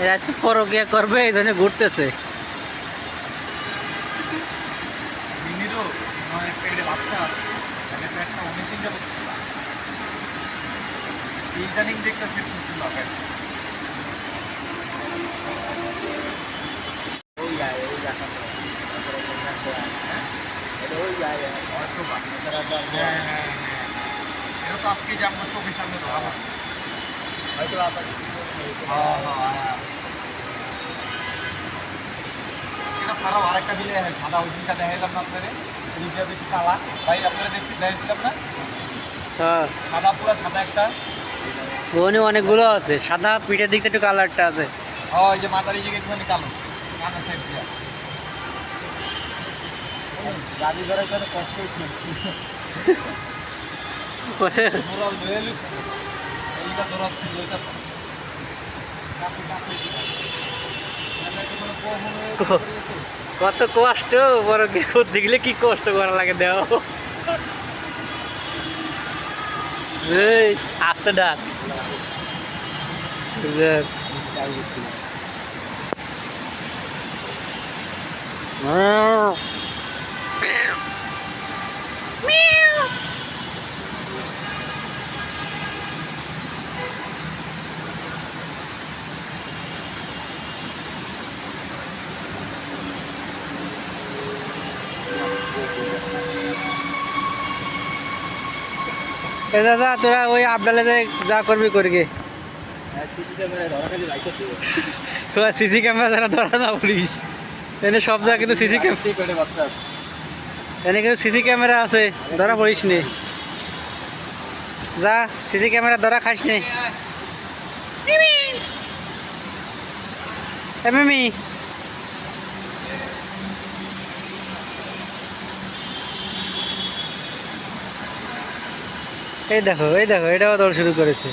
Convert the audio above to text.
এরা আজকে পরকিয়া করবে এই জন্য ঘুরতেছে। আজকে যে আমরা চোখের সামনে ধরা পড়ছে হয়তো এটা ছাড়াও আরেকটা দিলে সাদা ওই দিনটা দেখাইলাম না আপনাদের একটু কালা ভাই আপনারা দেখেছিলাম না হ্যাঁ সাদা পুরো সাদা একটা ওখানে অনেকগুলো আছে, সাদা পিঠের দিকটা একটু কালারটা আছে। ওই যে মাথার এই দিকে একটুখানি কালো কানা সেট দিয়া গাড়ি ধরার জন্য কষ্ট হচ্ছে এইটা ধরার লইতাছে কত কষ্ট বড় করতে গেলে কি কষ্ট করা লাগে দেও। এই আস্তে ডাক যা তোরা ওই আপডালে যা করবি করগে। সিসি ক্যামেরা যারা ধরা না পুলিশ এনে সব জায়গা কিন্তু সিসি ক্যামেরা, এনে কিন্তু সিসি ক্যামেরা আছে, ধরা পড়িস নি। যা সিসি ক্যামেরা ধরা খাইস নি। মিমি এই দেখো এটাও দৌড় শুরু করেছে।